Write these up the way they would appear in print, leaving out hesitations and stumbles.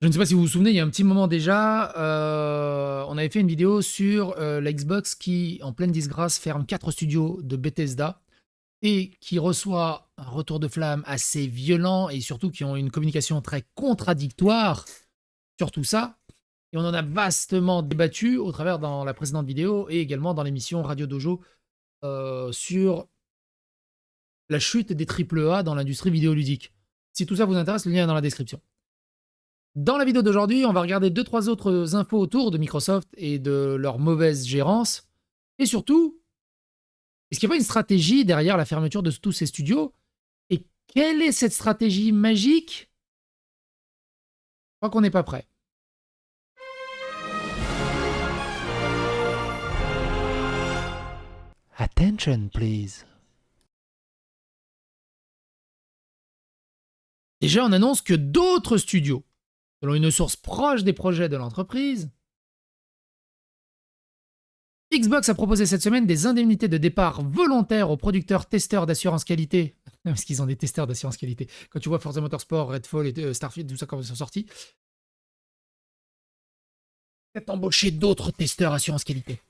Je ne sais pas si vous vous souvenez, il y a un petit moment déjà, on avait fait une vidéo sur la Xbox qui, en pleine disgrâce, ferme 4 studios de Bethesda et qui reçoit un retour de flamme assez violent et surtout qui ont une communication très contradictoire sur tout ça. Et on en a vastement débattu au travers dans la précédente vidéo et également dans l'émission Radio Dojo sur la chute des AAA dans l'industrie vidéoludique. Si tout ça vous intéresse, le lien est dans la description. Dans la vidéo d'aujourd'hui, on va regarder 2-3 autres infos autour de Microsoft et de leur mauvaise gérance. Et surtout, est-ce qu'il n'y a pas une stratégie derrière la fermeture de tous ces studios? Et quelle est cette stratégie magique? Je crois qu'on n'est pas prêt. Attention, please. Déjà, on annonce que d'autres studios, selon une source proche des projets de l'entreprise, Xbox a proposé cette semaine des indemnités de départ volontaires aux producteurs testeurs d'assurance qualité. Parce qu'ils ont des testeurs d'assurance qualité. Quand tu vois Forza Motorsport, Redfall et Starfield, tout ça, quand ils sont sortis, peut-être embaucher d'autres testeurs assurance qualité.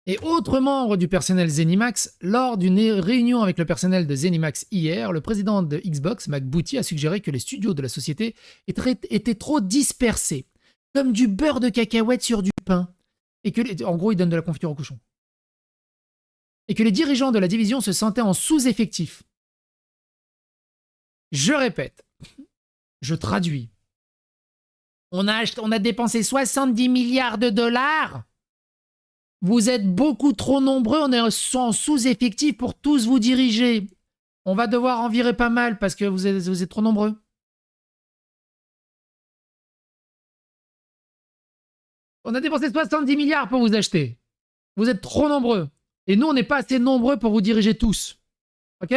Et autre membre du personnel Zenimax, lors d'une réunion avec le personnel de Zenimax hier, le président de Xbox, Mac Booty, a suggéré que les studios de la société étaient trop dispersés, comme du beurre de cacahuète sur du pain. Et que, en gros, il donne de la confiture au cochon. Et que les dirigeants de la division se sentaient en sous-effectif. Je répète, je traduis. On a dépensé 70 milliards de dollars. Vous êtes beaucoup trop nombreux, on est en sous-effectif pour tous vous diriger. On va devoir en virer pas mal parce que vous êtes trop nombreux. On a dépensé 70 milliards pour vous acheter. Vous êtes trop nombreux. Et nous, on n'est pas assez nombreux pour vous diriger tous. Ok?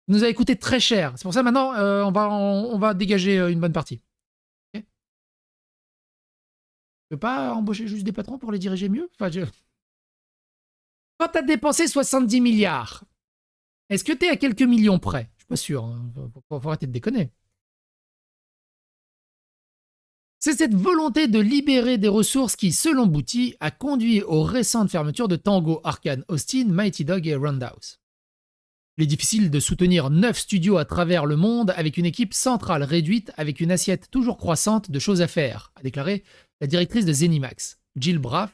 Vous nous avez coûté très cher. C'est pour ça maintenant, on va dégager une bonne partie. Okay? Tu peux pas embaucher juste des patrons pour les diriger mieux? Quand tu as dépensé 70 milliards, est-ce que tu es à quelques millions près? Je suis pas sûr. Hein. Faut arrêter de déconner. C'est cette volonté de libérer des ressources qui, selon Booty, a conduit aux récentes fermetures de Tango, Arkane, Austin, Mighty Dog et Roundhouse. Il est difficile de soutenir 9 studios à travers le monde avec une équipe centrale réduite avec une assiette toujours croissante de choses à faire, a déclaré la directrice de Zenimax, Jill Braff,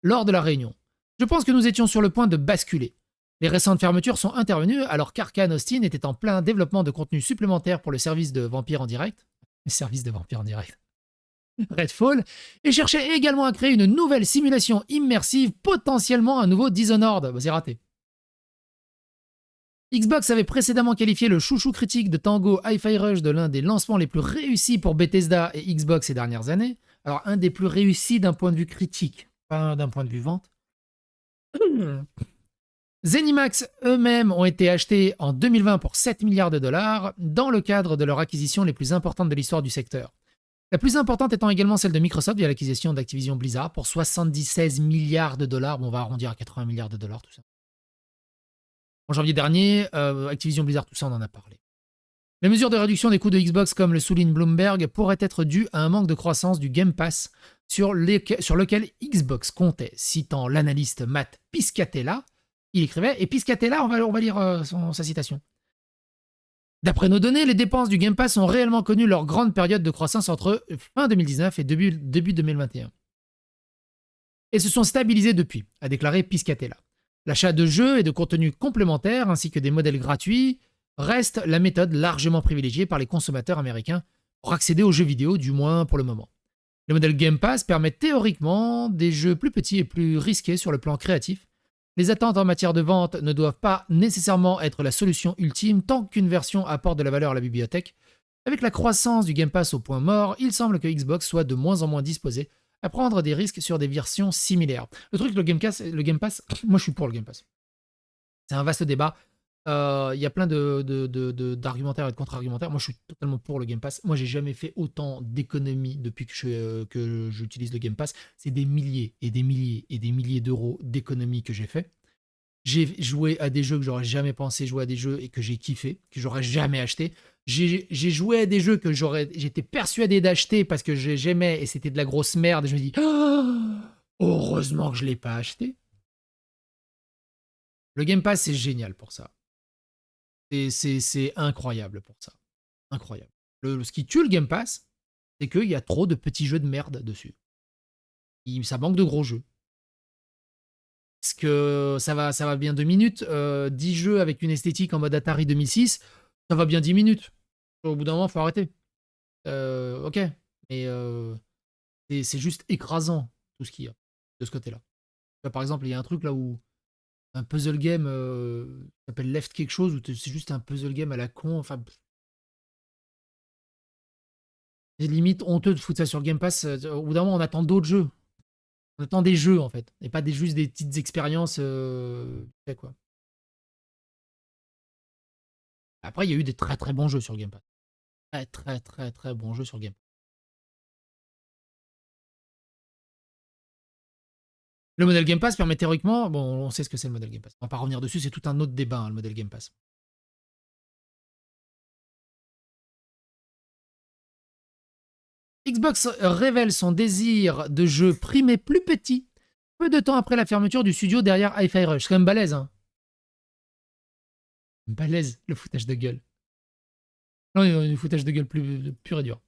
lors de la réunion. Je pense que nous étions sur le point de basculer. Les récentes fermetures sont intervenues alors qu'Arkane Austin était en plein développement de contenu supplémentaire pour le service de Vampire en direct. Le service de Vampire en direct. Redfall, et cherchait également à créer une nouvelle simulation immersive, potentiellement un nouveau Dishonored. Bah, c'est raté. Xbox avait précédemment qualifié le chouchou critique de Tango Hi-Fi Rush de l'un des lancements les plus réussis pour Bethesda et Xbox ces dernières années. Alors, un des plus réussis d'un point de vue critique, pas d'un point de vue vente. Zenimax eux-mêmes ont été achetés en 2020 pour 7 milliards de dollars dans le cadre de leur acquisition les plus importantes de l'histoire du secteur. La plus importante étant également celle de Microsoft via l'acquisition d'Activision Blizzard pour 76 milliards de dollars. Bon, on va arrondir à 80 milliards de dollars, tout ça. En janvier dernier, Activision Blizzard, tout ça, on en a parlé. Les mesures de réduction des coûts de Xbox, comme le souligne Bloomberg, pourraient être dues à un manque de croissance du Game Pass sur lequel Xbox comptait. Citant l'analyste Matt Piscatella, il écrivait, et Piscatella, on va lire sa citation. D'après nos données, les dépenses du Game Pass ont réellement connu leur grande période de croissance entre fin 2019 et début 2021. Et se sont stabilisées depuis, a déclaré Piscatella. L'achat de jeux et de contenus complémentaires ainsi que des modèles gratuits reste la méthode largement privilégiée par les consommateurs américains pour accéder aux jeux vidéo, du moins pour le moment. Le modèle Game Pass permet théoriquement des jeux plus petits et plus risqués sur le plan créatif. Les attentes en matière de vente ne doivent pas nécessairement être la solution ultime tant qu'une version apporte de la valeur à la bibliothèque. Avec la croissance du Game Pass au point mort, il semble que Xbox soit de moins en moins disposé à prendre des risques sur des versions similaires. Le truc, le Game Pass, moi je suis pour le Game Pass. C'est un vaste débat. Il y a plein d'argumentaires et de contre-argumentaires. Moi je suis totalement pour le Game Pass. Moi j'ai jamais fait autant d'économies depuis que j'utilise le Game Pass. C'est des milliers et des milliers et des milliers d'euros d'économies que j'ai fait. J'ai joué à des jeux que j'aurais jamais pensé jouer à des jeux et que j'ai kiffé, que j'aurais jamais acheté. J'ai joué à des jeux que j'étais persuadé d'acheter parce que j'aimais et c'était de la grosse merde. Et je me dis, ah, heureusement que je l'ai pas acheté. Le Game Pass, c'est génial pour ça. C'est incroyable pour ça. Incroyable. Ce qui tue le Game Pass, c'est qu'il y a trop de petits jeux de merde dessus. Ça manque de gros jeux. Parce que ça va bien 2 minutes. 10 jeux avec une esthétique en mode Atari 2006, ça va bien 10 minutes. Au bout d'un moment, il faut arrêter. Ok. Mais c'est juste écrasant, tout ce qu'il y a de ce côté-là. Par exemple, il y a un truc là où un puzzle game s'appelle Left quelque chose, où c'est juste un puzzle game à la con. Enfin, c'est limite honteux de foutre ça sur le Game Pass. Au bout d'un moment, on attend d'autres jeux. On attend des jeux, en fait. Et pas juste des petites expériences. Quoi. Après, il y a eu des très très bons jeux sur le Game Pass. Très très très très bons jeux sur le Game Pass. Le modèle Game Pass permet théoriquement, bon, on sait ce que c'est le modèle Game Pass. On va pas revenir dessus, c'est tout un autre débat, hein, le modèle Game Pass. Xbox révèle son désir de jeu primé plus petit, peu de temps après la fermeture du studio derrière Hi-Fi Rush. C'est quand même balèze, hein. Balèze, le foutage de gueule. Non, le foutage de gueule plus pur et dur.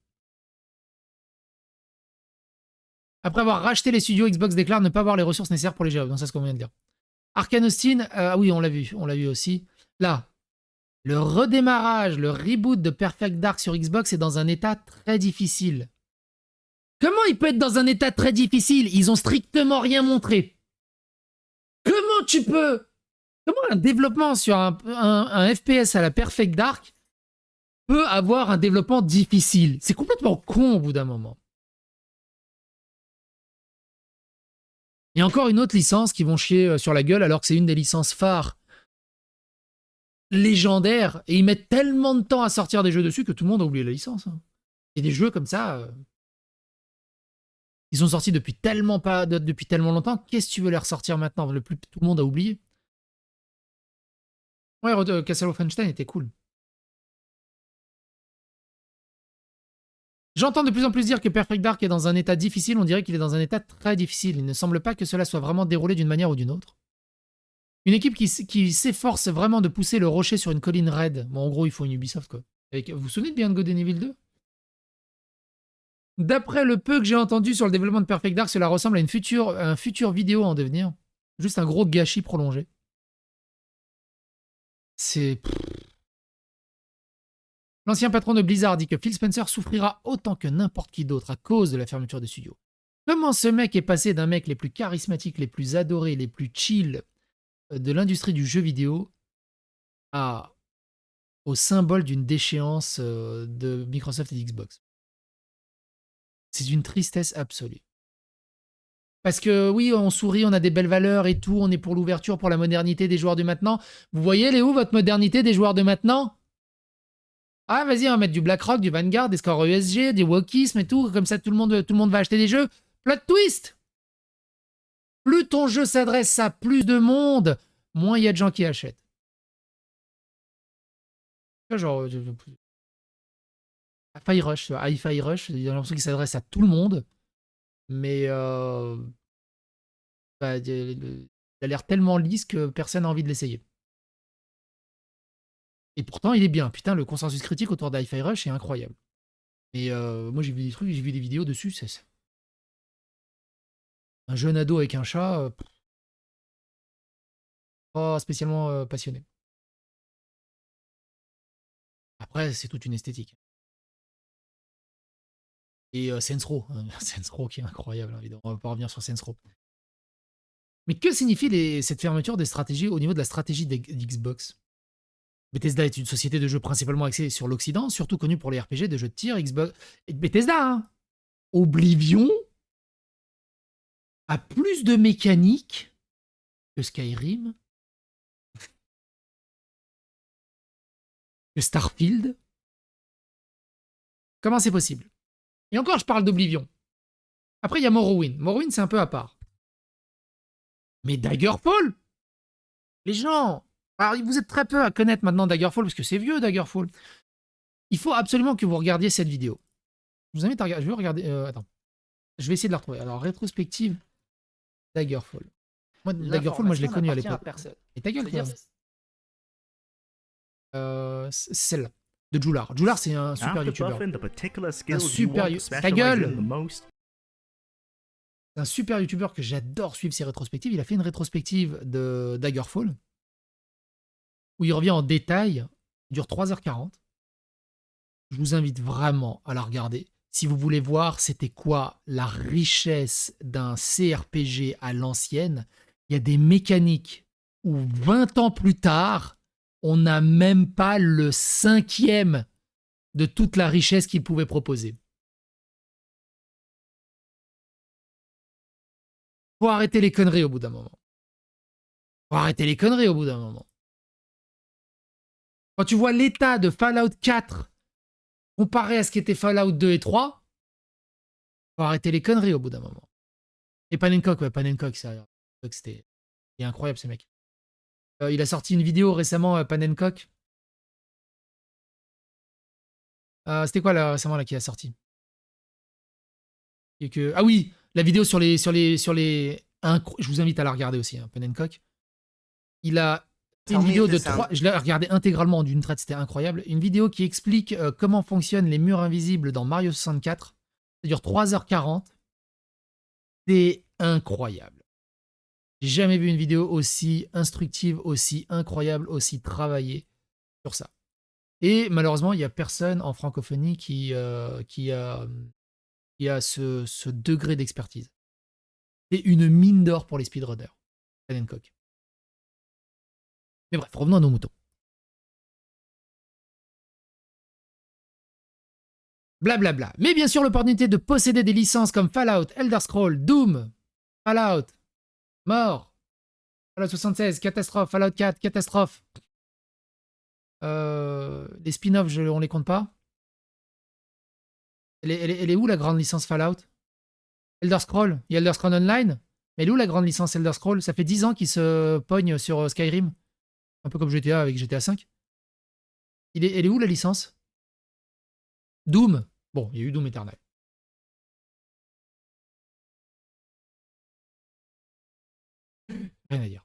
Après avoir racheté les studios, Xbox déclare ne pas avoir les ressources nécessaires pour les gérer. Donc ça, c'est ce qu'on vient de dire. Arkane Austin, ah oui, on l'a vu aussi. Là, le redémarrage, le reboot de Perfect Dark sur Xbox est dans un état très difficile. Comment il peut être dans un état très difficile? Ils ont strictement rien montré. Comment tu peux... Comment un développement sur un FPS à la Perfect Dark peut avoir un développement difficile? C'est complètement con au bout d'un moment. Il y a encore une autre licence qui vont chier sur la gueule alors que c'est une des licences phares légendaires et ils mettent tellement de temps à sortir des jeux dessus que tout le monde a oublié la licence. Hein. Il y a des jeux comme ça... Ils sont sortis depuis tellement longtemps. Qu'est-ce que tu veux les ressortir maintenant? Tout le monde a oublié. Ouais, Castle Wolfenstein était cool. J'entends de plus en plus dire que Perfect Dark est dans un état difficile. On dirait qu'il est dans un état très difficile. Il ne semble pas que cela soit vraiment déroulé d'une manière ou d'une autre. Une équipe qui s'efforce vraiment de pousser le rocher sur une colline raide. Bon, en gros, il faut une Ubisoft, quoi. Vous vous souvenez de Beyond Good and Evil 2? D'après le peu que j'ai entendu sur le développement de Perfect Dark, cela ressemble à un futur vidéo en devenir. Juste un gros gâchis prolongé. C'est... L'ancien patron de Blizzard dit que Phil Spencer souffrira autant que n'importe qui d'autre à cause de la fermeture des studios. Comment ce mec est passé d'un mec les plus charismatiques, les plus adorés, les plus chill de l'industrie du jeu vidéo au symbole d'une déchéance de Microsoft et d'Xbox. C'est une tristesse absolue. Parce que oui, on sourit, on a des belles valeurs et tout, on est pour l'ouverture, pour la modernité des joueurs de maintenant. Vous voyez, Léo, votre modernité des joueurs de maintenant? Ah, vas-y, on va mettre du BlackRock, du Vanguard, des scores ESG, des wokisme et tout. Comme ça, tout le monde va acheter des jeux. Plot twist! Plus ton jeu s'adresse à plus de monde, moins il y a de gens qui achètent. Genre, Hi-Fi Rush, Hi-Fi Rush, il y a l'impression qu'il s'adresse à tout le monde. Mais bah, il a l'air tellement lisse que personne n'a envie de l'essayer. Et pourtant, il est bien. Putain, le consensus critique autour d'Hi-Fi Rush est incroyable. Mais moi, j'ai vu des trucs, j'ai vu des vidéos dessus. C'est un jeune ado avec un chat, pas spécialement passionné. Après, c'est toute une esthétique. Et Saints Row, hein, Saints Row qui est incroyable, évidemment. On va pas revenir sur Saints Row. Mais que signifie cette fermeture des stratégies au niveau de la stratégie d'Xbox? Bethesda est une société de jeux principalement axée sur l'Occident, surtout connue pour les RPG, de jeux de tir, Xbox... Et Bethesda, hein. Oblivion a plus de mécaniques que Skyrim, que Starfield. Comment c'est possible? Et encore, je parle d'Oblivion. Après, il y a Morrowind. Morrowind, c'est un peu à part. Mais Daggerfall? Les gens... Alors, vous êtes très peu à connaître maintenant Daggerfall, parce que c'est vieux, Daggerfall. Il faut absolument que vous regardiez cette vidéo. Je vous invite à regarder. Je vais regarder. Attends. Je vais essayer de la retrouver. Alors, rétrospective Daggerfall. Moi, Daggerfall, moi, je l'ai connu à l'époque. Et ta gueule, toi. C'est celle-là. De Jular. Jular, c'est un super youtubeur. Un super ta gueule. C'est un super youtubeur que j'adore suivre ses rétrospectives. Il a fait une rétrospective de Daggerfall où il revient en détail. Il dure 3h40. Je vous invite vraiment à la regarder. Si vous voulez voir c'était quoi la richesse d'un CRPG à l'ancienne, il y a des mécaniques où 20 ans plus tard, on n'a même pas le 5e de toute la richesse qu'il pouvait proposer. Faut arrêter les conneries au bout d'un moment. Faut arrêter les conneries au bout d'un moment. Quand tu vois l'état de Fallout 4 comparé à ce qu'était Fallout 2 et 3, faut arrêter les conneries au bout d'un moment. Et Panencock, ouais, Panencock, c'était incroyable ce mec. Il a sorti une vidéo récemment, Panencock. C'était quoi là, récemment là qui a sorti? Ah oui, la vidéo sur les. Je vous invite à la regarder aussi, hein, Panencock. Il a une vidéo de 3. Je l'ai regardé intégralement d'une traite, c'était incroyable. Une vidéo qui explique comment fonctionnent les murs invisibles dans Mario 64. Ça dure 3h40. C'est incroyable. J'ai jamais vu une vidéo aussi instructive, aussi incroyable, aussi travaillée sur ça. Et malheureusement, il n'y a personne en francophonie qui a ce degré d'expertise. C'est une mine d'or pour les speedrunners. Panencock. Mais bref, revenons à nos moutons. Blablabla. Mais bien sûr, l'opportunité de posséder des licences comme Fallout, Elder Scrolls, Doom, Fallout, mort, Fallout 76, catastrophe, Fallout 4, catastrophe. Les spin-offs, on les compte pas. Elle est où la grande licence Fallout? Elder Scrolls. Il y a Elder Scrolls Online. Mais elle est où la grande licence Elder Scrolls? Ça fait 10 ans qu'ils se pognent sur Skyrim. Un peu comme GTA avec GTA 5. Elle est où la licence? Doom. Bon, il y a eu Doom Eternal. Rien à dire.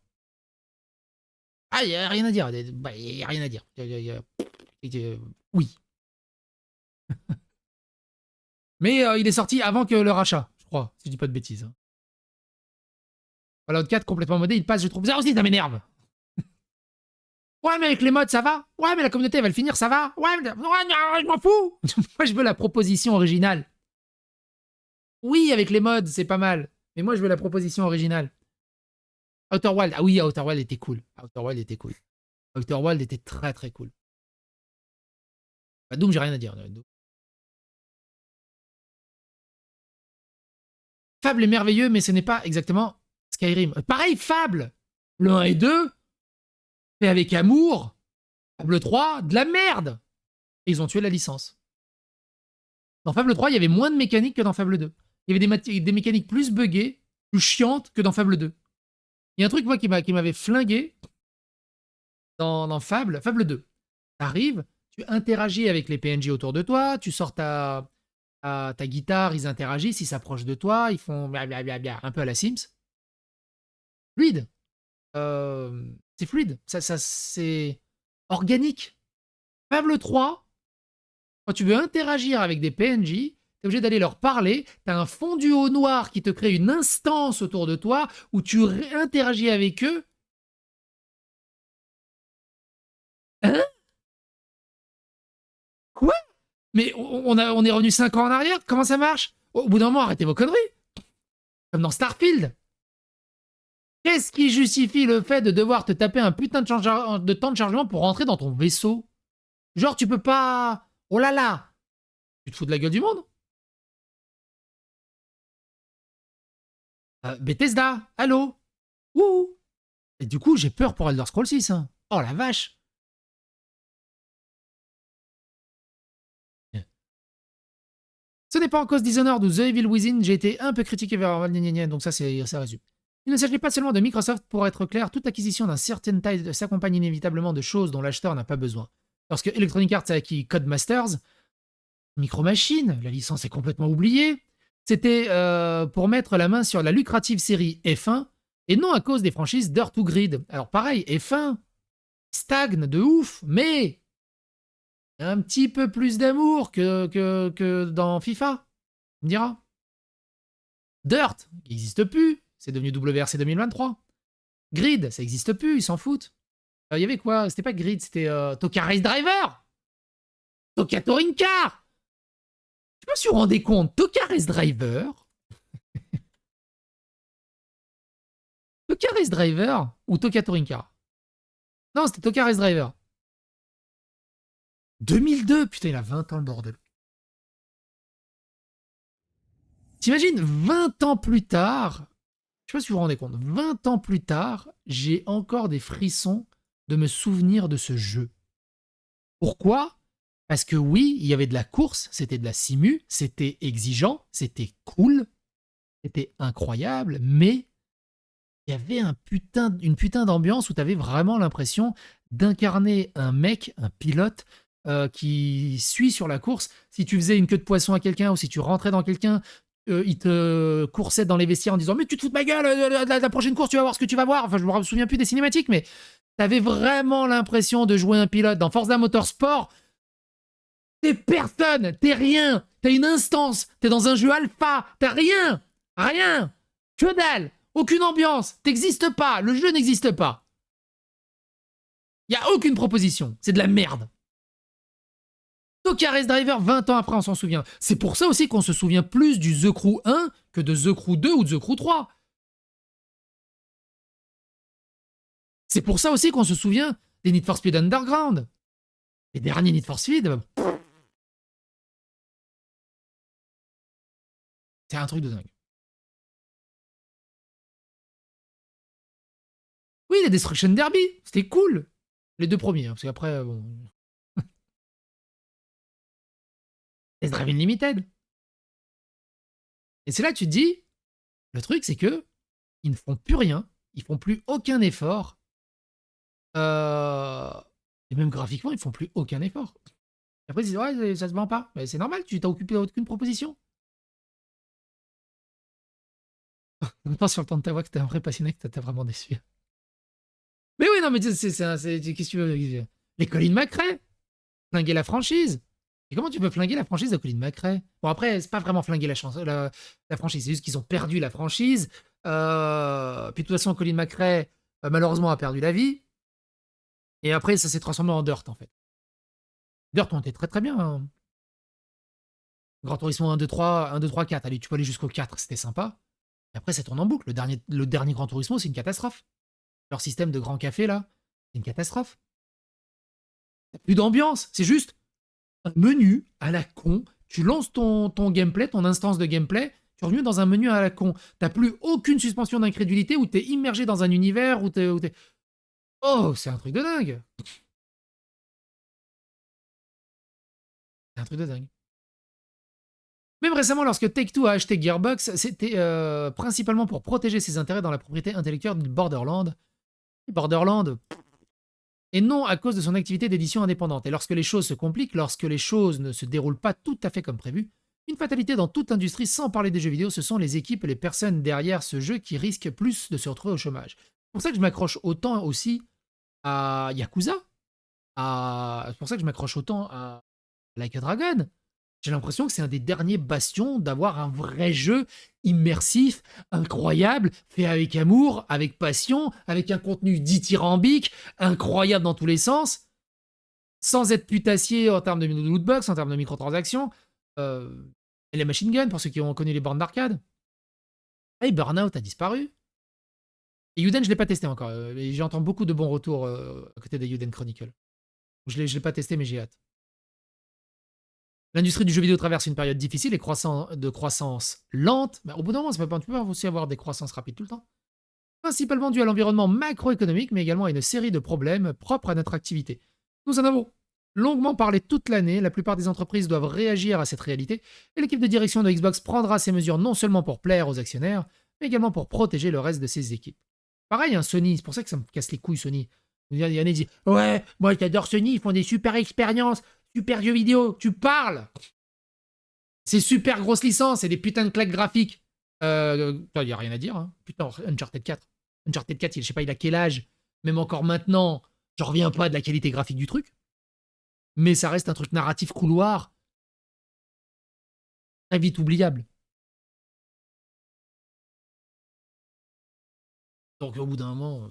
Ah, il n'y a rien à dire. Bah, il n'y a rien à dire. Oui. Mais il est sorti avant que le rachat, je crois, si je dis pas de bêtises. Fallout 4 complètement modé, il passe, je trouve. Ça aussi, ça m'énerve. Ouais, mais avec les mods, ça va. Ouais, mais la communauté, elle va le finir, ça va. Ouais, mais je m'en fous. Moi, je veux la proposition originale. Oui, avec les mods, c'est pas mal. Mais moi, je veux la proposition originale. Outer Wild. Ah oui, Outer Wild était cool. Outer Wild était cool. Outer Wild était très très cool. Bah, Doom, j'ai rien à dire. Fable est merveilleux, mais ce n'est pas exactement Skyrim. Pareil, Fable. Le 1 et 2, fait avec amour. Fable 3, de la merde. Et ils ont tué la licence. Dans Fable 3, il y avait moins de mécaniques que dans Fable 2. Il y avait des mécaniques plus buggées, plus chiantes que dans Fable 2. Il y a un truc, moi, qui m'avait flingué dans Fable 2. T'arrives, tu interagis avec les PNJ autour de toi, tu sors ta guitare, ils interagissent, ils s'approchent de toi, ils font blablabla, un peu à la Sims. Fluide. C'est fluide. Ça, c'est organique. Fable 3, quand tu veux interagir avec des PNJ, t'es obligé d'aller leur parler. T'as un fondu au noir qui te crée une instance autour de toi où tu interagis avec eux. Hein? Quoi? Mais on est revenu 5 ans en arrière? Comment ça marche? Au bout d'un moment, arrêtez vos conneries. Comme dans Starfield. Qu'est-ce qui justifie le fait de devoir te taper un putain de temps de chargement pour rentrer dans ton vaisseau? Genre, tu peux pas... Oh là là! Tu te fous de la gueule du monde? Bethesda, allô? Ouh! Et du coup, j'ai peur pour Elder Scrolls 6. Hein. Oh la vache! Ce n'est pas en cause Dishonored ou The Evil Within, j'ai été un peu critiqué vers... Donc ça résume. Il ne s'agit pas seulement de Microsoft, pour être clair, toute acquisition d'un certain taille s'accompagne inévitablement de choses dont l'acheteur n'a pas besoin. Lorsque Electronic Arts a acquis Codemasters, Micro Machines, la licence est complètement oubliée. C'était pour mettre la main sur la lucrative série F1 et non à cause des franchises Dirt ou Grid. Alors pareil, F1 stagne de ouf, mais un petit peu plus d'amour que dans FIFA, on me dira. Dirt, qui n'existe plus, c'est devenu WRC 2023. Grid, ça n'existe plus, ils s'en foutent. Il y avait quoi? C'était pas Grid, c'était Toka Race Driver, Toka Touring Car. Je me suis rendu compte, Toka Race Driver, Toka Race Driver ou Toka Touring Car? Non, c'était Toka Race Driver. 2002, putain, il a 20 ans le bordel. T'imagines, 20 ans plus tard, je sais pas si vous vous rendez compte, 20 ans plus tard, j'ai encore des frissons de me souvenir de ce jeu. Pourquoi? Parce que oui, il y avait de la course, c'était de la simu, c'était exigeant, c'était cool, c'était incroyable, mais il y avait une putain d'ambiance où tu avais vraiment l'impression d'incarner un mec, un pilote, qui suit sur la course. Si tu faisais une queue de poisson à quelqu'un ou si tu rentrais dans quelqu'un, il te coursait dans les vestiaires en disant « Mais tu te fous de ma gueule, la prochaine course, tu vas voir ce que tu vas voir !» Enfin, je me souviens plus des cinématiques, mais t'avais vraiment l'impression de jouer un pilote. Dans Forza Motorsport, t'es personne, t'es rien, t'as une instance, t'es dans un jeu alpha, t'as rien, rien, que dalle, aucune ambiance, t'existes pas, le jeu n'existe pas. Y a aucune proposition, c'est de la merde. Toka Race Driver, 20 ans après, on s'en souvient. C'est pour ça aussi qu'on se souvient plus du The Crew 1 que de The Crew 2 ou de The Crew 3. C'est pour ça aussi qu'on se souvient des Need for Speed Underground. Les derniers Need for Speed, c'est un truc de dingue. Oui, les Destruction Derby, c'était cool. Les deux premiers, hein, parce qu'après, bon... les Drive Limited. Et c'est là que tu te dis, le truc, c'est que ils ne font plus rien, ils font plus aucun effort. Et même graphiquement, ils font plus aucun effort. Et après, ils disent, ouais, ça se vend pas. Mais c'est normal, tu t'as occupé d'aucune proposition. Autant sur le temps de ta voix que t'es un vrai passionné, que t'as vraiment déçu. Mais oui, non, mais qu'est-ce que tu veux? Les Colin McRae, flinguer la franchise. Et comment tu peux flinguer la franchise de Colin McRae? Bon, après, c'est pas vraiment flinguer la franchise, c'est juste qu'ils ont perdu la franchise. Puis de toute façon, Colin McRae, malheureusement, a perdu la vie. Et après, ça s'est transformé en Dirt, en fait. Dirt, on était très très bien. Hein. Gran Turismo 1, 2, 3, 1, 2, 3, 4. Allez, tu peux aller jusqu'au 4, c'était sympa. Et après, ça tourne en boucle. Le dernier Gran Turismo, c'est une catastrophe. Leur système de grand café, là, c'est une catastrophe. T'as plus d'ambiance, c'est juste un menu à la con. Tu lances ton gameplay, ton instance de gameplay, tu reviens dans un menu à la con. T'as plus aucune suspension d'incrédulité où t'es immergé dans un univers où t'es... Oh, c'est un truc de dingue. C'est un truc de dingue. Même récemment, lorsque Take-Two a acheté Gearbox, c'était principalement pour protéger ses intérêts dans la propriété intellectuelle de Borderlands. Borderlands, et non à cause de son activité d'édition indépendante. Et lorsque les choses se compliquent, lorsque les choses ne se déroulent pas tout à fait comme prévu, une fatalité dans toute industrie, sans parler des jeux vidéo, ce sont les équipes et les personnes derrière ce jeu qui risquent plus de se retrouver au chômage. C'est pour ça que je m'accroche autant aussi à Yakuza. C'est pour ça que je m'accroche autant à Like a Dragon. J'ai l'impression que c'est un des derniers bastions d'avoir un vrai jeu immersif, incroyable, fait avec amour, avec passion, avec un contenu dithyrambique, incroyable dans tous les sens, sans être putassier en termes de lootbox, en termes de microtransactions. Et les machine guns, pour ceux qui ont connu les bornes d'arcade. Et Burnout a disparu. Et Yuden, je ne l'ai pas testé encore. J'entends beaucoup de bons retours à côté des Yuden Chronicle. Je ne l'ai pas testé, mais j'ai hâte. L'industrie du jeu vidéo traverse une période difficile et de croissance lente. Mais au bout d'un moment, tu peux pas aussi avoir des croissances rapides tout le temps. Principalement dû à l'environnement macroéconomique, mais également à une série de problèmes propres à notre activité. Nous en avons longuement parlé toute l'année. La plupart des entreprises doivent réagir à cette réalité. Et l'équipe de direction de Xbox prendra ces mesures non seulement pour plaire aux actionnaires, mais également pour protéger le reste de ses équipes. Pareil, hein, Sony, c'est pour ça que ça me casse les couilles, Sony. Il y en a qui disent ouais, moi j'adore Sony, ils font des super expériences, super jeux vidéo. Tu parles. C'est super grosse licence, c'est des putains de claques graphiques. Il n'y a rien à dire. Hein. Putain, Uncharted 4. Uncharted 4, je sais pas, il a quel âge. Même encore maintenant, j'en reviens pas de la qualité graphique du truc. Mais ça reste un truc narratif couloir. Très vite oubliable. Donc au bout d'un moment,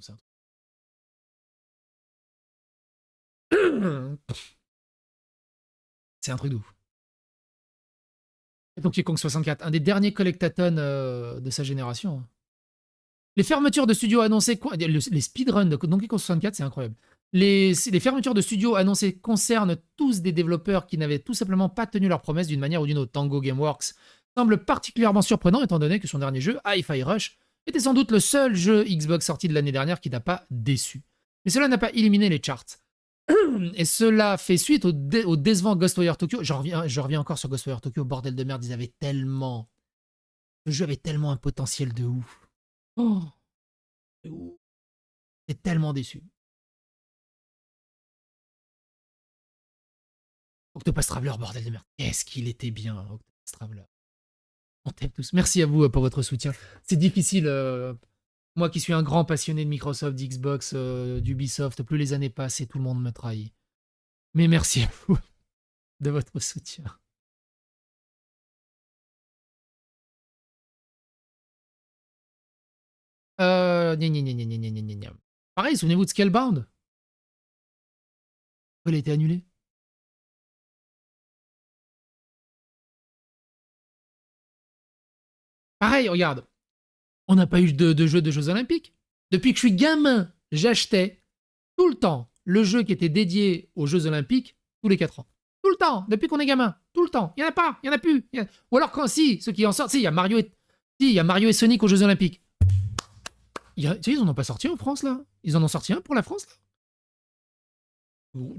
c'est un truc de ouf. Et Donkey Kong 64, un des derniers collectatons de sa génération. Hein. Les fermetures de studios annoncées, les speedruns de Donkey Kong 64, c'est incroyable. Les fermetures de studios annoncées concernent tous des développeurs qui n'avaient tout simplement pas tenu leurs promesses d'une manière ou d'une autre. Tango Gameworks semble particulièrement surprenant étant donné que son dernier jeu, Hi-Fi Rush, était sans doute le seul jeu Xbox sorti de l'année dernière qui n'a pas déçu. Mais cela n'a pas éliminé les charts. Et cela fait suite au décevant Ghostwire Tokyo. Je reviens encore sur Ghostwire Tokyo, bordel de merde, ils avaient tellement... Le jeu avait tellement un potentiel de ouf. Oh, j'étais tellement déçu. Octopus Traveler, bordel de merde. Qu'est-ce qu'il était bien, Octopus Traveler. On t'aime tous. Merci à vous pour votre soutien. C'est difficile. Moi qui suis un grand passionné de Microsoft, d'Xbox, d'Ubisoft, plus les années passent et tout le monde me trahit. Mais merci à vous de votre soutien. Pareil, souvenez-vous de Scalebound. Elle a été annulée. Pareil, regarde. On n'a pas eu de jeu de Jeux Olympiques. Depuis que je suis gamin, j'achetais tout le temps le jeu qui était dédié aux Jeux Olympiques tous les 4 ans. Tout le temps, depuis qu'on est gamin. Tout le temps. Il n'y en a pas, il n'y en a plus. Ou alors quand, si, ceux qui en sortent, si, il y a Mario et Sonic aux Jeux Olympiques. Tu sais, ils en ont pas sorti en France, là. Ils en ont sorti un pour la France, là.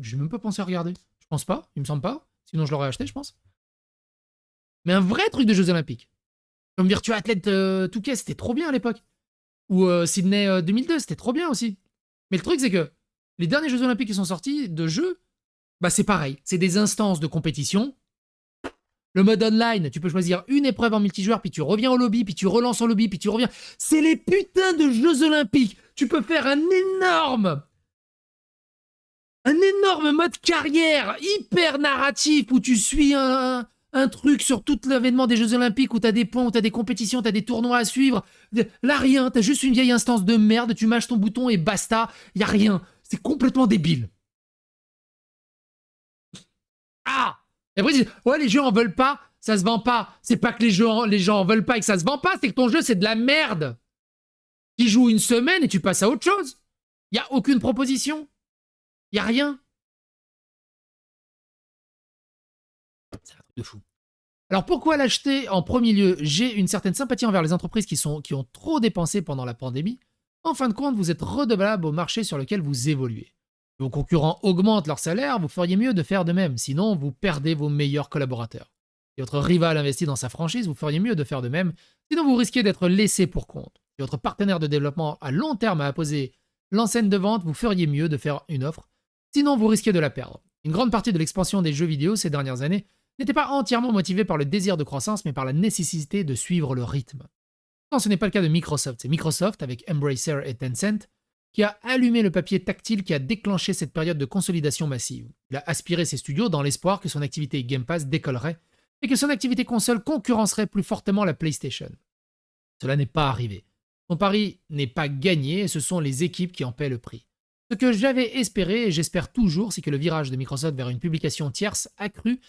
J'ai même pas pensé à regarder. Je pense pas, il me semble pas. Sinon, je l'aurais acheté, je pense. Mais un vrai truc de Jeux Olympiques. Comme Virtua Athlete 2K, c'était trop bien à l'époque. Ou Sydney 2002, c'était trop bien aussi. Mais le truc, c'est que les derniers Jeux Olympiques qui sont sortis de jeux, bah c'est pareil. C'est des instances de compétition. Le mode online, tu peux choisir une épreuve en multijoueur, puis tu reviens au lobby, puis tu relances au lobby, puis tu reviens. C'est les putains de Jeux Olympiques. Tu peux faire un énorme mode carrière, hyper narratif, où tu suis un truc sur tout l'événement des Jeux Olympiques, où t'as des points, où t'as des compétitions, t'as des tournois à suivre. Là, rien, t'as juste une vieille instance de merde, tu mâches ton bouton et basta, y a rien. C'est complètement débile. Ah! Et après, ils disent, ouais, les jeux en veulent pas, ça se vend pas. C'est pas que les gens en veulent pas et que ça se vend pas, c'est que ton jeu, c'est de la merde. Tu joues une semaine et tu passes à autre chose. Y a aucune proposition. Y a rien. C'est un truc de fou. Alors pourquoi l'acheter en premier lieu? J'ai une certaine sympathie envers les entreprises qui ont trop dépensé pendant la pandémie. En fin de compte, vous êtes redevable au marché sur lequel vous évoluez. Vos concurrents augmentent leur salaire, vous feriez mieux de faire de même, sinon vous perdez vos meilleurs collaborateurs. Si votre rival investit dans sa franchise, vous feriez mieux de faire de même, sinon vous risquez d'être laissé pour compte. Si votre partenaire de développement à long terme a apposé l'enseigne de vente, vous feriez mieux de faire une offre, sinon vous risquez de la perdre. Une grande partie de l'expansion des jeux vidéo ces dernières années n'était pas entièrement motivé par le désir de croissance, mais par la nécessité de suivre le rythme. Non, ce n'est pas le cas de Microsoft. C'est Microsoft, avec Embracer et Tencent, qui a allumé le papier tactile qui a déclenché cette période de consolidation massive. Il a aspiré ses studios dans l'espoir que son activité Game Pass décollerait et que son activité console concurrencerait plus fortement la PlayStation. Cela n'est pas arrivé. Son pari n'est pas gagné et ce sont les équipes qui en paient le prix. Ce que j'avais espéré, et j'espère toujours, c'est que le virage de Microsoft vers une publication tierce accrue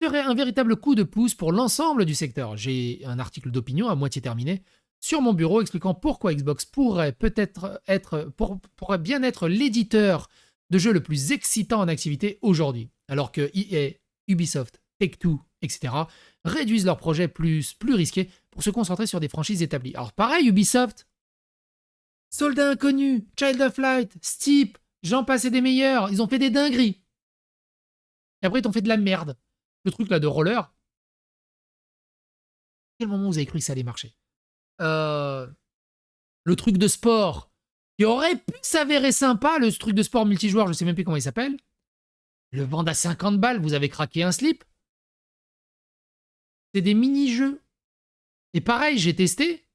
serait un véritable coup de pouce pour l'ensemble du secteur. J'ai un article d'opinion à moitié terminé sur mon bureau expliquant pourquoi Xbox pourrait pourrait bien être l'éditeur de jeux le plus excitant en activité aujourd'hui, alors que EA, Ubisoft, Take-Two, etc. réduisent leurs projets plus risqués pour se concentrer sur des franchises établies. Alors pareil, Ubisoft, Soldat Inconnu, Child of Light, Steep, j'en passe et des meilleurs, ils ont fait des dingueries. Et après, ils t'ont fait de la merde. Le truc là de roller. À quel moment vous avez cru que ça allait marcher Le truc de sport. qui aurait pu s'avérer sympa, le truc de sport multijoueur, je sais même plus comment il s'appelle. Le vendre à 50 balles, vous avez craqué un slip. C'est des mini-jeux. Et pareil, j'ai testé.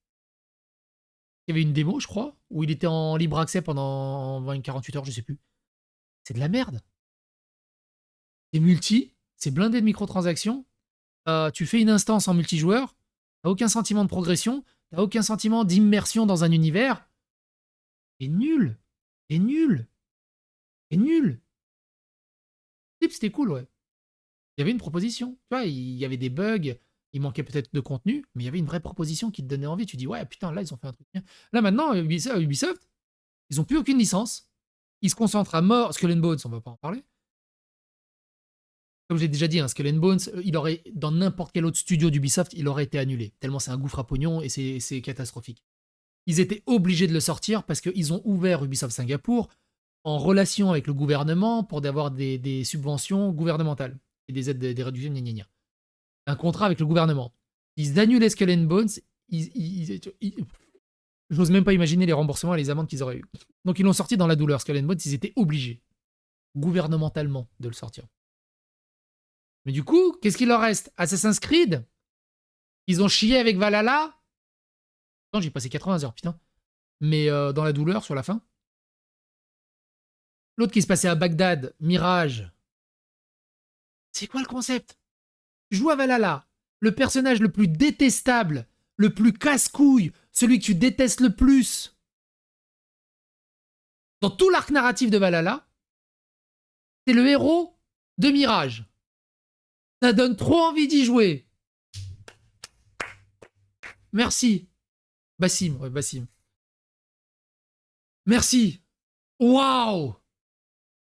Il y avait une démo, je crois, où il était en libre accès pendant 48 heures, je sais plus. C'est de la merde. C'est multi, c'est blindé de microtransactions. Tu fais une instance en multijoueur, t'as aucun sentiment de progression, t'as aucun sentiment d'immersion dans un univers. C'est nul. C'est nul. C'est nul. C'était cool, ouais. Il y avait une proposition. Tu vois, il y avait des bugs, il manquait peut-être de contenu, mais il y avait une vraie proposition qui te donnait envie. Tu dis, ouais, putain, là, ils ont fait un truc bien. Là, maintenant, Ubisoft, ils n'ont plus aucune licence. Ils se concentrent à mort. Skull and Bones, on va pas en parler. Comme j'ai déjà dit, hein, Skull and Bones, il aurait, dans n'importe quel autre studio d'Ubisoft, il aurait été annulé. Tellement c'est un gouffre à pognon et c'est catastrophique. Ils étaient obligés de le sortir parce qu'ils ont ouvert Ubisoft Singapour en relation avec le gouvernement pour avoir des subventions gouvernementales et des aides, des réductions, gna gna gna. Un contrat avec le gouvernement. Ils annulaient Skull and Bones, j'ose même pas imaginer les remboursements et les amendes qu'ils auraient eu. Donc ils l'ont sorti dans la douleur, Skull and Bones, ils étaient obligés, gouvernementalement, de le sortir. Mais du coup, qu'est-ce qu'il leur reste? Assassin's Creed? Ils ont chié avec Valhalla? Non, j'ai passé 80 heures, putain. Mais dans la douleur, sur la fin. L'autre qui se passait à Bagdad, Mirage. C'est quoi le concept? Joue à Valhalla. Le personnage le plus détestable, le plus casse-couille, celui que tu détestes le plus. Dans tout l'arc narratif de Valhalla, c'est le héros de Mirage. Ça donne trop envie d'y jouer. Merci. Bassim, ouais, Bassim. Merci. Waouh.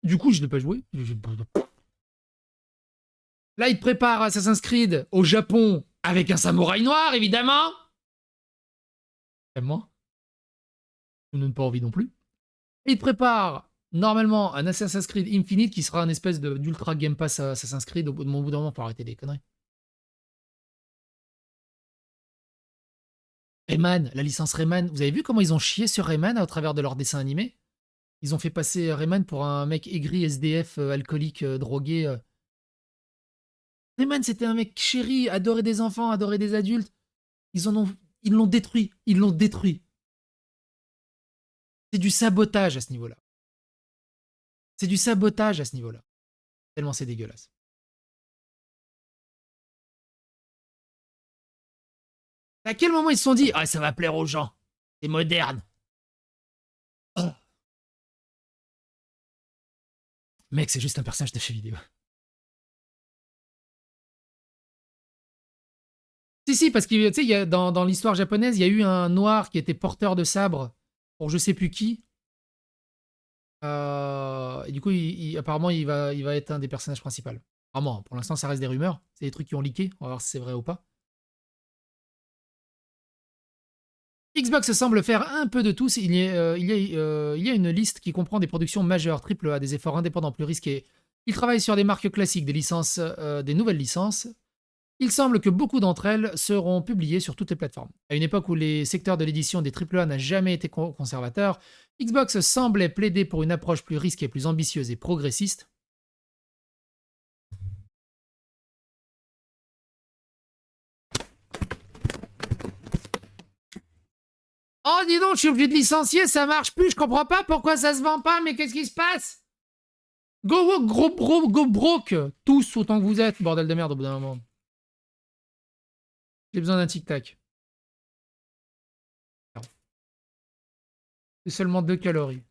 Du coup, je n'ai pas joué. Là, il te prépare Assassin's Creed au Japon avec un samouraï noir, évidemment. Moi. Je n'ai pas envie non plus. Et il te prépare normalement un Assassin's Creed Infinite qui sera un espèce d'ultra Game Pass Assassin's Creed. Au bout d'un moment, pour arrêter les conneries. Rayman, la licence Rayman. Vous avez vu comment ils ont chié sur Rayman au travers de leur dessin animé? Ils ont fait passer Rayman pour un mec aigri, SDF, alcoolique, drogué. Rayman, c'était un mec chéri, adoré des enfants, adoré des adultes. Ils l'ont détruit. Ils l'ont détruit. C'est du sabotage à ce niveau-là. C'est du sabotage à ce niveau-là. Tellement c'est dégueulasse. À quel moment ils se sont dit « Ah, ça va plaire aux gens. C'est moderne. Oh. » Mec, c'est juste un personnage de jeu vidéo. Si, parce que tu sais, dans l'histoire japonaise, il y a eu un noir qui était porteur de sabre pour je sais plus qui. Et du coup, apparemment, il va être un des personnages principaux. Vraiment, pour l'instant, ça reste des rumeurs. C'est des trucs qui ont leaké. On va voir si c'est vrai ou pas. Xbox semble faire un peu de tout. Il y a une liste qui comprend des productions majeures, AAA, des efforts indépendants plus risqués. Il travaille sur des marques classiques, des licences, des nouvelles licences. Il semble que beaucoup d'entre elles seront publiées sur toutes les plateformes. À une époque où les secteurs de l'édition des AAA n'a jamais été conservateur, Xbox semblait plaider pour une approche plus risquée, plus ambitieuse et progressiste. Oh, dis donc, je suis obligé de licencier, ça marche plus, je comprends pas pourquoi ça se vend pas, mais qu'est-ce qui se passe? Go broke, tous autant que vous êtes, bordel de merde, au bout d'un moment. J'ai besoin d'un tic-tac. C'est seulement 2 calories.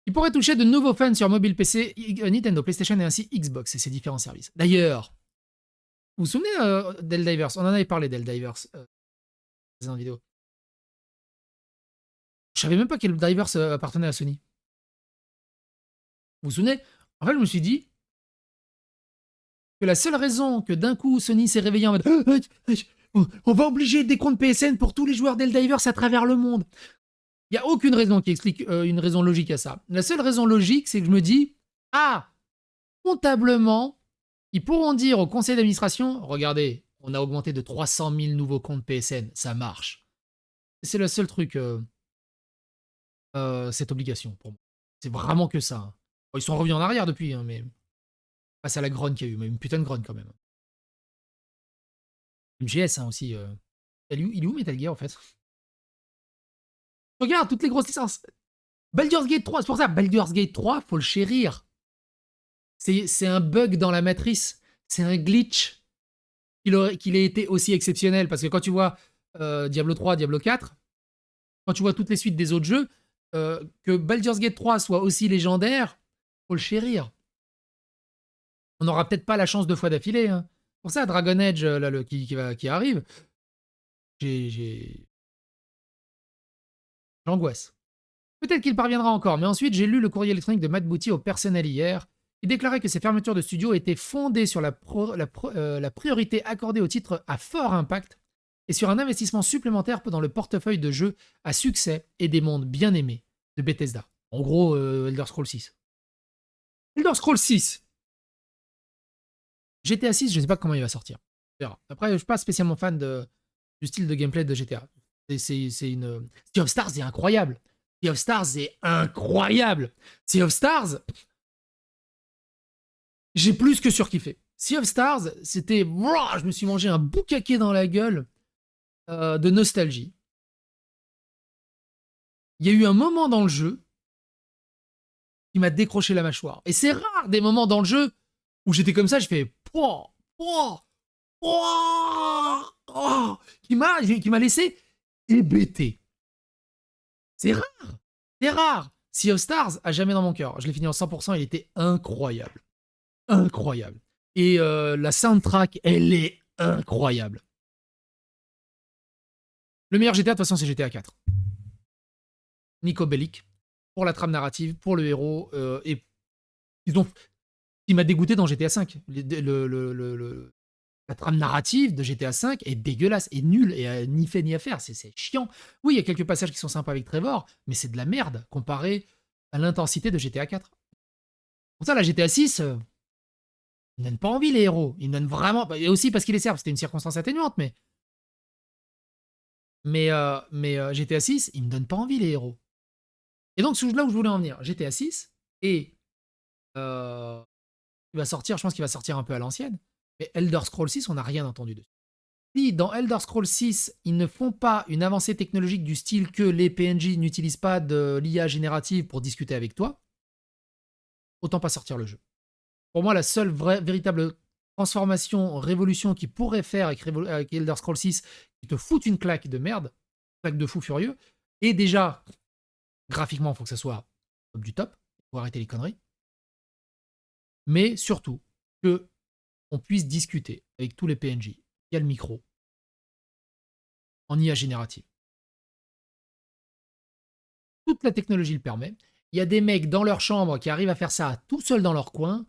Il pourrait toucher de nouveaux fans sur mobile PC, Nintendo, PlayStation et ainsi Xbox et ses différents services. D'ailleurs, vous vous souvenez d'Helldivers? On en avait parlé d'Helldivers dans une vidéo. Je savais même pas qu'Helldivers appartenait à Sony. Vous vous souvenez? En fait, je me suis dit que la seule raison que d'un coup Sony s'est réveillé en mode on va obliger des comptes PSN pour tous les joueurs d'Helldivers à travers le monde. Il n'y a aucune raison qui explique une raison logique à ça. La seule raison logique, c'est que je me dis, comptablement, ils pourront dire au conseil d'administration, regardez, On a augmenté de 300 000 nouveaux comptes PSN. Ça marche. C'est le seul truc, cette obligation pour moi. C'est vraiment que ça, hein. Bon, ils sont revenus en arrière depuis, hein, mais face à la grogne qu'il y a eu, mais une putain de grogne quand même. MGS, hein, aussi. Il est où Metal Gear en fait? Regarde toutes les grosses licences. Baldur's Gate 3, c'est pour ça, Baldur's Gate 3, faut le chérir. C'est un bug dans la matrice. C'est un glitch qu'il ait été aussi exceptionnel. Parce que quand tu vois Diablo 3, Diablo 4, quand tu vois toutes les suites des autres jeux, que Baldur's Gate 3 soit aussi légendaire, faut le chérir. On n'aura peut-être pas la chance 2 fois d'affilée. Hein. Pour ça, Dragon Age, là, qui arrive, j'angoisse. Peut-être qu'il parviendra encore, mais ensuite j'ai lu le courrier électronique de Matt Booty au personnel hier. Il déclarait que ces fermetures de studio étaient fondées sur la priorité accordée aux titres à fort impact et sur un investissement supplémentaire dans le portefeuille de jeux à succès et des mondes bien aimés de Bethesda. En gros, Elder Scrolls 6. Elder Scrolls 6. GTA 6, je ne sais pas comment il va sortir. On verra. Après, je ne suis pas spécialement fan du style de gameplay de GTA. C'est une... Sea of Stars est incroyable. Sea of Stars est incroyable. Sea of Stars, j'ai plus que surkiffé. Sea of Stars, c'était... Je me suis mangé un boucaquet dans la gueule de nostalgie. Il y a eu un moment dans le jeu qui m'a décroché la mâchoire. Et c'est rare des moments dans le jeu où j'étais comme ça, je fais... qui m'a laissé hébété. C'est rare. C'est rare. Sea of Stars, à jamais dans mon cœur. Je l'ai fini en 100%, il était incroyable. Incroyable. Et la soundtrack, elle est incroyable. Le meilleur GTA, de toute façon, c'est GTA 4. Nico Bellic, pour la trame narrative, pour le héros, et ils ont... Il m'a dégoûté dans GTA 5. La trame narrative de GTA V est dégueulasse, est nulle, et ni fait ni à faire, c'est chiant. Oui, il y a quelques passages qui sont sympas avec Trevor, mais c'est de la merde comparé à l'intensité de GTA 4. Pour ça, la GTA 6, ils ne donnent pas envie, les héros. Ils ne donnent vraiment... Et aussi parce qu'ils les servent, c'était une circonstance atténuante, mais... GTA 6, ils me donnent pas envie, les héros. Et donc, c'est là où je voulais en venir. GTA 6, et... il va sortir, je pense qu'il va sortir un peu à l'ancienne. Mais Elder Scrolls 6, on n'a rien entendu dessus. Si dans Elder Scrolls 6, ils ne font pas une avancée technologique du style que les PNJ n'utilisent pas de l'IA générative pour discuter avec toi, autant pas sortir le jeu. Pour moi, la seule véritable transformation, révolution qu'ils pourraient faire avec Elder Scrolls 6, qui te fout une claque de merde, une claque de fou furieux, et déjà, graphiquement, il faut que ça soit top du top, pour arrêter les conneries, mais surtout, que on puisse discuter avec tous les PNJ via le micro en IA générative. Toute la technologie le permet. Il y a des mecs dans leur chambre qui arrivent à faire ça tout seuls dans leur coin.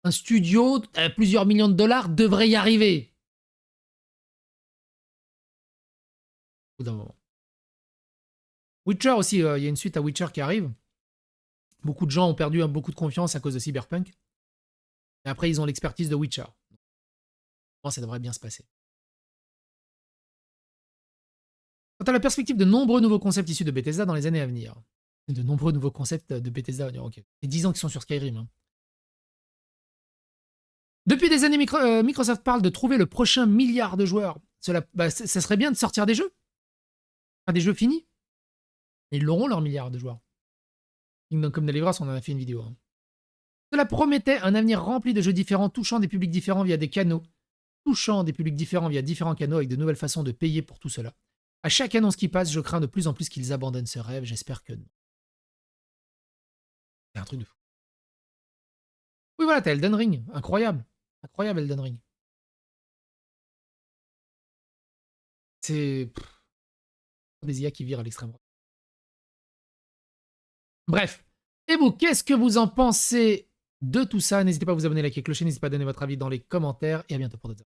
Un studio à plusieurs millions de dollars devrait y arriver. Au bout d'un moment. Witcher aussi, il y a une suite à Witcher qui arrive. Beaucoup de gens ont perdu beaucoup de confiance à cause de Cyberpunk. Et après, ils ont l'expertise de Witcher. Bon, ça devrait bien se passer. Quant à la perspective de nombreux nouveaux concepts issus de Bethesda dans les années à venir. De nombreux nouveaux concepts de Bethesda. Ok. C'est 10 ans qu'ils sont sur Skyrim. Hein. Depuis des années, Microsoft parle de trouver le prochain milliard de joueurs. Ça serait bien de sortir des jeux. Enfin, des jeux finis. Et ils l'auront, leur milliard de joueurs. Kingdom Come Deliverance, on en a fait une vidéo. Hein. Cela promettait un avenir rempli de jeux différents, touchant des publics différents via des canaux. Touchant des publics différents via différents canaux avec de nouvelles façons de payer pour tout cela. À chaque annonce qui passe, je crains de plus en plus qu'ils abandonnent ce rêve. J'espère que non. C'est un truc de fou. Oui, voilà, t'as Elden Ring. Incroyable. Incroyable, Elden Ring. C'est... des IA qui virent à l'extrême. Bref. Et vous, qu'est-ce que vous en pensez de tout ça? N'hésitez pas à vous abonner, liker, clocher, n'hésitez pas à donner votre avis dans les commentaires. Et à bientôt pour d'autres.